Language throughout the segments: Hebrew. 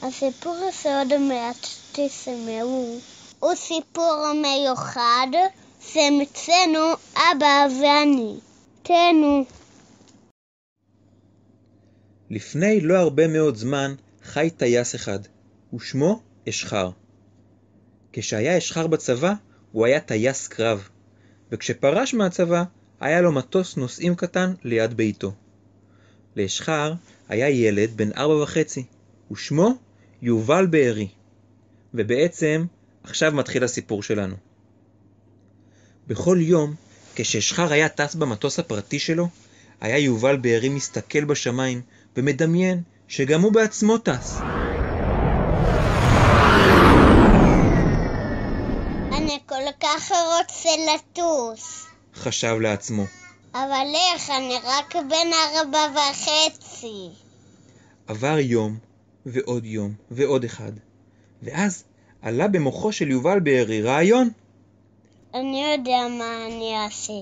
הסיפור הסוד מעט תשמעו הוא סיפור מיוחד שהמצאנו אבא ואני. תנו. לפני לא הרבה מאוד זמן חי טייס אחד, ושמו אשחר. כשהיה אשחר בצבא, הוא היה טייס קרב, וכשפרש מהצבא, היה לו מטוס נוסעים קטן ליד ביתו. לאשחר היה ילד בן 4.5, ושמו יובל בארי. ובעצם, עכשיו מתחיל הסיפור שלנו. בכל יום, כשאשחר היה טס במטוס הפרטי שלו, היה יובל בארי מסתכל בשמיים ומדמיין שגם הוא בעצמו טס. אני כל כך רוצה לטוס. חשב לעצמו. אבל איך? אני רק בן 4.5. עבר יום ועוד יום ועוד אחד, ואז עלה במוחו של יובל בארי רעיון. אני יודע מה אני אעשה.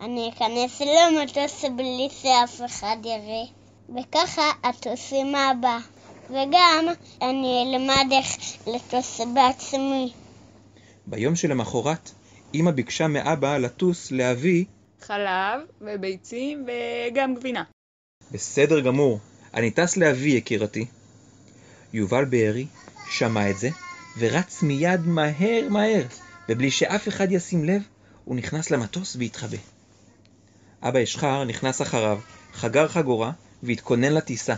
אני אכנס למטוס בלי שאף אחד יראה, וככה אטוס עם אבא, וגם אני אלמד איך לטוס בעצמי. ביום שלמחרת, אמא ביקשה מאבא לטוס להביא חלב וביצים וגם גבינה. בסדר גמור, אני טס להביא יקירתי. יובל בארי שמע את זה ורץ מיד מהר, ובלי שאף אחד ישים לב, הוא נכנס למטוס והתחבא. אבא אשחר נכנס אחריו, חגר חגורה והתכונן לטיסה.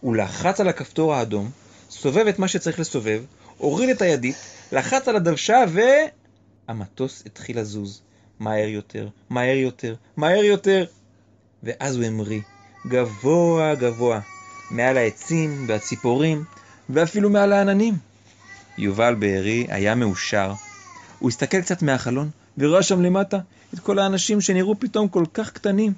הוא לחץ על הכפתור האדום, סובב את מה שצריך לסובב, הוריד את הידית, לחץ על הדוושה המטוס התחיל לזוז. מהר יותר, מהר יותר, מהר יותר. ואז הוא המריא, גבוה גבוה, מעל העצים והציפורים, ואפילו מעל העננים. יובל בארי היה מאושר. הוא הסתכל קצת מהחלון, וראה שם למטה את כל האנשים שנראו פתאום כל כך קטנים.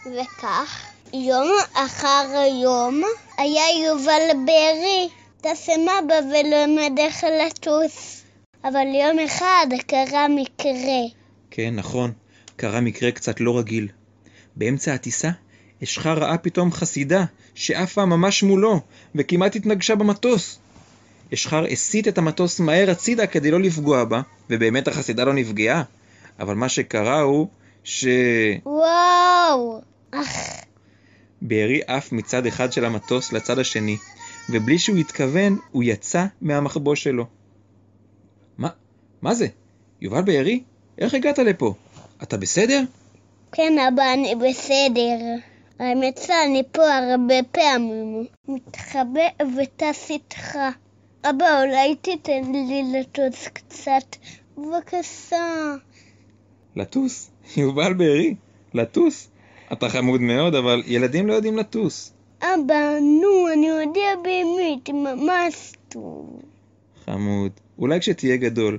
וכך, יום אחר יום, היה יובל בארי טס עם אבא ולמד איך לטוס. אבל יום אחד קרה מקרה. כן, נכון, קרה מקרה קצת לא רגיל. באמצע הטיסה, אשחר ראה פתאום חסידה שעפה ממש מולו, וכמעט התנגשה במטוס. אשחר הסיט את המטוס מהר הצידה כדי לא לפגוע בה, ובאמת החסידה לא נפגעה. אבל מה שקרה הוא וואו! בארי עף מצד אחד של המטוס לצד השני, ובלי שהוא התכוון, הוא יצא מהמחבוא שלו. מה זה? יובל בארי? איך הגעת לפה? אתה בסדר? כן אבא, אני בסדר. האמת שאני פה הרבה פעמים. מתחבא וטס איתך. אבא, אולי תיתן לי לטוס קצת? בבקשה. לטוס? יובל בארי? לטוס? אתה חמוד מאוד, אבל ילדים לא יודעים לטוס. אבא, נו, אני יודע באמת, ממש טוב. חמוד. אולי כשתהיה גדול.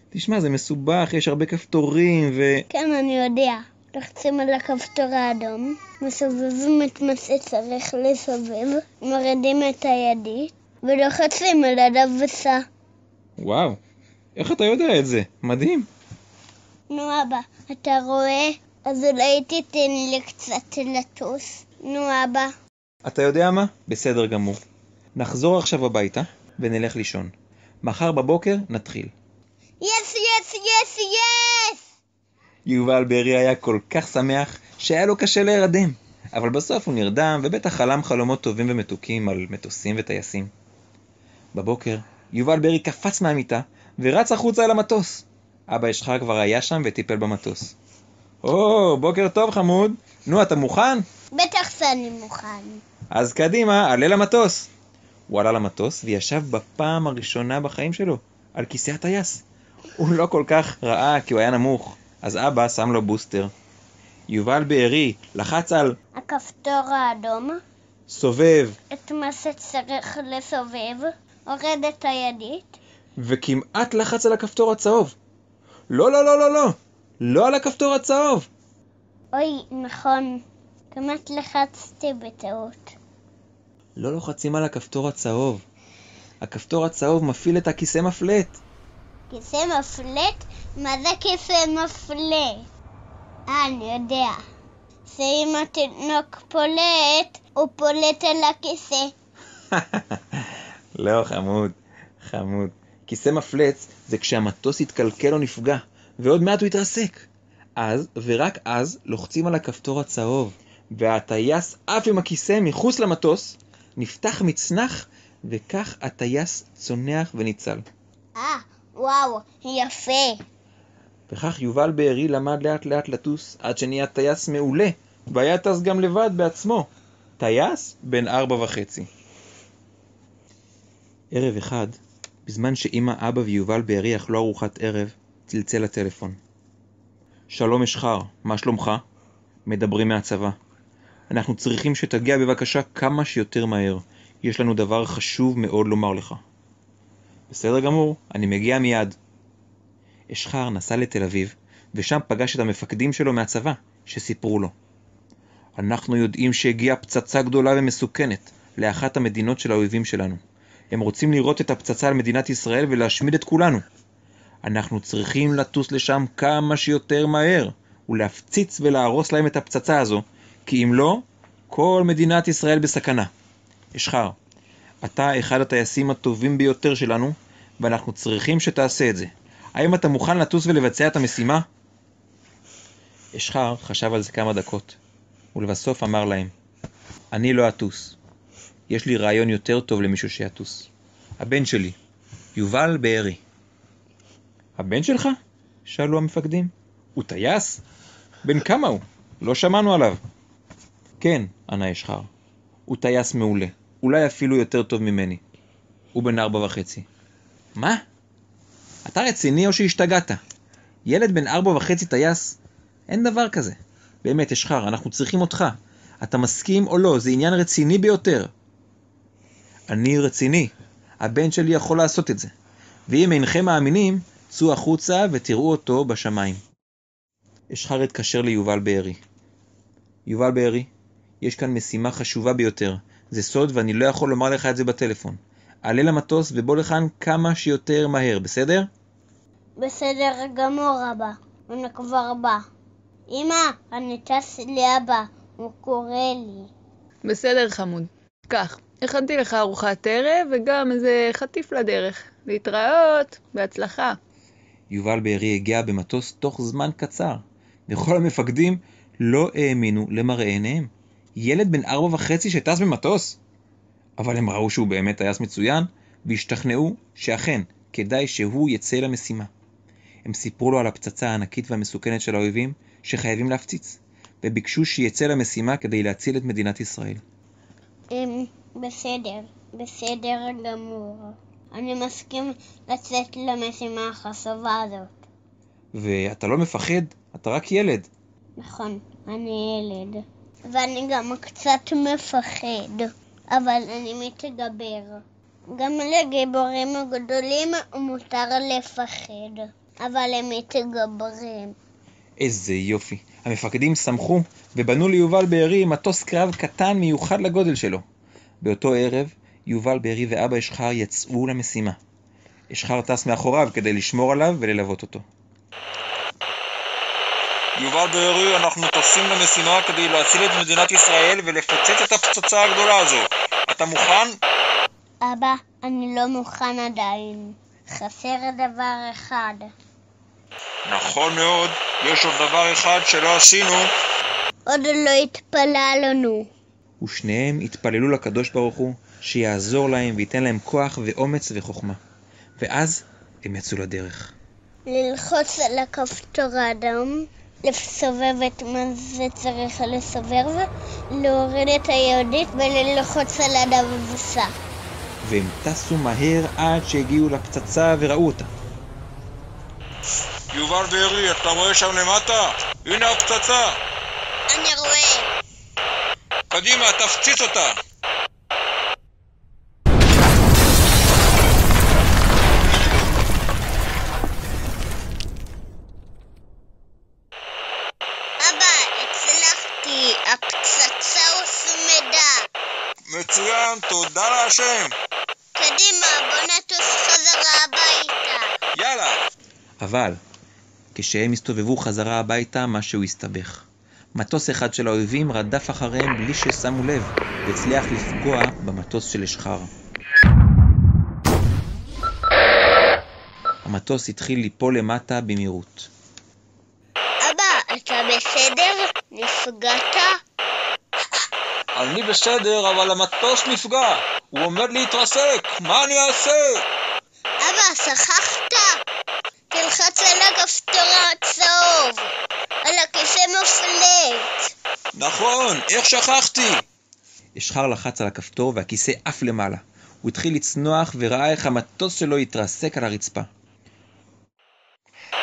תשמע, זה מסובך, יש הרבה כפתורים כן, אני יודע. לוחצים על הכפתור האדום, מסובבים את מה שצריך לסובב, מרדים את הידית, ולוחצים על הדוושה. וואו, איך אתה יודע את זה? מדהים. נו אבא, אתה רואה? אז אולי תיתן לי קצת לטוס. נו אבא. אתה יודע מה? בסדר גמור. נחזור עכשיו הביתה ונלך לישון. מחר בבוקר נתחיל. יס! יובל בארי היה כל כך שמח שהיה לו קשה להירדם, אבל בסוף הוא נרדם ובטח חלם חלומות טובים ומתוקים על מטוסים וטייסים. בבוקר יובל בארי קפץ מהמיטה ורץ החוצה אל המטוס. אבא אשחר כבר היה שם וטיפל במטוס. בוקר טוב חמוד. נו, אתה מוכן? בטח שאני מוכן. אז קדימה, עלה למטוס. הוא עלה למטוס וישב בפעם הראשונה בחיים שלו על כיסא הטייס. הוא לא כל כך ראה כי הוא היה נמוך, אז אבא שם לו בוסטר. יובל בארי לחץ על הכפתור האדום, סובב את מה שצריך לסובב, הורד את הידית, וכמעט לחץ על הכפתור הצהוב. לא על הכפתור הצהוב. אוי, נכון, כמעט לחצתי בטעות. לא לוחצים על הכפתור הצהוב. הכפתור הצהוב מפעיל את הכיסא מפלט. כיסא מפלט? מה זה כיסא מפלט? אני יודע. שאם התינוק פולט, הוא פולט על הכיסא. לא, חמוד, חמוד. כיסא מפלץ זה כשהמטוס יתקלקל או נפגע, ועוד מעט הוא יתרסק. אז, ורק אז, לוחצים על הכפתור הצהוב, והטייס עף עם הכיסא מחוץ למטוס, נפתח מצנח, וכך הטייס צונח וניצל. וואו, יפה. וכך יובל בארי למד לאט לאט לטוס, עד שנהיה טייס מעולה, והיה טס גם לבד בעצמו. טייס בן 4.5. ערב אחד, בזמן שאמא, אבא ויובל בארי אכלו ארוחת ערב, צלצל הטלפון. שלום אשחר, מה שלומך? מדברים מהצבא. אנחנו צריכים שתגיע בבקשה כמה שיותר מהר. יש לנו דבר חשוב מאוד לומר לך. בסדר גמור, אני מגיע מיד. אשחר נסע לתל אביב, ושם פגש את המפקדים שלו מהצבא, שסיפרו לו. אנחנו יודעים שהגיעה פצצה גדולה ומסוכנת לאחת המדינות של האויבים שלנו. הם רוצים לראות את הפצצה על מדינת ישראל ולהשמיד את כולנו. אנחנו צריכים לטוס לשם כמה שיותר מהר, ולהפציץ ולהרוס להם את הפצצה הזו, כי אם לא, כל מדינת ישראל בסכנה. אשחר, אתה אחד הטייסים הטובים ביותר שלנו, ואנחנו צריכים שתעשה את זה. האם אתה מוכן לטוס ולבצע את המשימה? אשחר חשב על זה כמה דקות, ולבסוף אמר להם, אני לא אטוס. יש לי רעיון יותר טוב למישהו שיטוס. הבן שלי, יובל בארי. הבן שלך? שאלו המפקדים. הוא טייס? בן כמה הוא? לא שמענו עליו. כן, ענה אשחר. הוא טייס מעולה. אולי אפילו יותר טוב ממני. הוא בן 4.5. מה? אתה רציני או שהשתגעת? ילד בן 4.5 טייס? אין דבר כזה. באמת, אשחר, אנחנו צריכים אותך. אתה מסכים או לא? זה עניין רציני ביותר. אני רציני. הבן שלי יכול לעשות את זה. ואם אינכם מאמינים, צאו החוצה ותראו אותו בשמיים. אשחר התקשר ליובל בארי. יובל בארי, יש כאן משימה חשובה ביותר. זה סוד ואני לא יכול לומר לך את זה בטלפון. עלה למטוס ובוא לכאן כמה שיותר מהר, בסדר? בסדר גמור, אבא. אני כבר בא. אמא, אני טס לאבא. הוא קורא לי. בסדר חמוד. כך, הכנתי לך ארוחת ערב וגם איזה חטיף לדרך. להתראות, בהצלחה. יובל בארי הגיע במטוס תוך זמן קצר, וכל המפקדים לא האמינו למראה עיניהם. ילד בן 4.5 שטס במטוס? אבל הם ראו שהוא באמת טייס מצוין, והשתכנעו שאכן כדאי שהוא יצא למשימה. הם סיפרו לו על הפצצה הענקית והמסוכנת של האויבים שחייבים להפציץ, וביקשו שיצא למשימה כדי להציל את מדינת ישראל. בסדר גמור. אני מסכים לצאת למשימה החשובה הזאת. ואתה לא מפחד? אתה רק ילד. נכון, אני ילד. ואני גם קצת מפחד, אבל אני מתגבר. גם לגיבורים הגדולים מותר לפחד, אבל הם מתגברים. איזה יופי. המפקדים שמחו ובנו ליובל בארי מטוס קרב קטן מיוחד לגודל שלו. באותו ערב, יובל בארי ואבא אשחר יצאו למשימה. אשחר טס מאחוריו כדי לשמור עליו וללוות אותו. יובל בארי, אנחנו טסים למשימה כדי להציל את מדינת ישראל ולפוצץ את הפצצה הגדולה הזו. אתה מוכן? אבא, אני לא מוכן עדיין. חסר דבר אחד. נכון מאוד, יש עוד דבר אחד שלא עשינו. עוד לא התפללנו. ושניהם התפללו לקדוש ברוך הוא שיעזור להם וייתן להם כוח ואומץ וחוכמה. ואז הם יצאו לדרך. ללחוץ על הכפתור האדום, לסובב את מה זה צריך לסובב, להוריד את היהודית וללחוץ על הדוושה. והם טסו מהר עד שהגיעו לפצצה וראו אותה. יובל בארי, אתה רואה שם למטה? הנה הפצצה. אני רואה. קדימה, תפציץ אותה. אבא, הצלחתי. הפצצה הושמדה. מצוין, תודה להשם. קדימה, בוא נטוס חזרה הביתה. יאללה. אבל כשהם הסתובבו חזרה הביתה, משהו הסתבך. מטוס אחד של האויבים רדף אחריהם בלי ששמו לב, והצליח לפגוע במטוס של אשחר. המטוס התחיל ליפול למטה במהירות. אבא, אתה בסדר? נפגעת? אני בסדר, אבל המטוס נפגע. הוא עומד להתרסק. מה אני אעשה? אבא, שכחת? תלחץ על הכפתור הצהוב, על הכיסא מפלט. נכון, איך שכחתי? ישחר לחץ על הכפתור והכיסא עף למעלה. הוא התחיל לצנוח וראה איך המטוס שלו התרסק על הרצפה.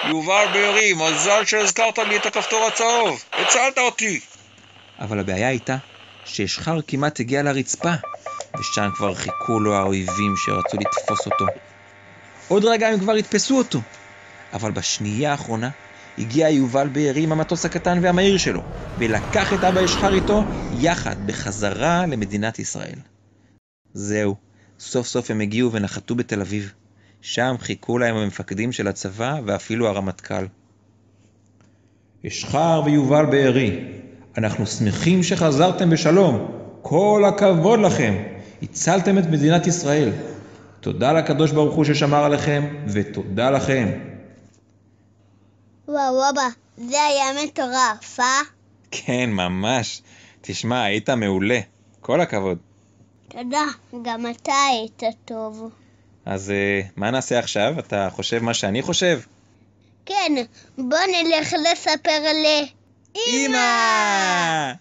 יובל בארי, מזל שהזכרת לי את הכפתור הצהוב. הצלת אותי. אבל הבעיה הייתה שישחר כמעט הגיע לרצפה, ושם כבר חיכו לו האויבים שרצו לתפוס אותו. עוד רגע הם כבר התפסו אותו. אבל בשנייה האחרונה הגיע יובל בארי עם המטוס הקטן והמהיר שלו, ולקח את אבא ישחר איתו יחד בחזרה למדינת ישראל. זהו, סוף סוף הם הגיעו ונחתו בתל אביב. שם חיכו להם המפקדים של הצבא ואפילו הרמטכ"ל. ישחר ויובל בארי, אנחנו שמחים שחזרתם בשלום. כל הכבוד לכם. הצלתם את מדינת ישראל. תודה לקדוש ברוך הוא ששמר עליכם, ותודה לכם. וואו, אבא, זה היה מטורף, אה? כן, ממש. תשמע, היית מעולה. כל הכבוד. תודה, גם אתה היית טוב. אז מה נעשה עכשיו? אתה חושב מה שאני חושב? כן, בוא נלך לספר לאמא! אמא!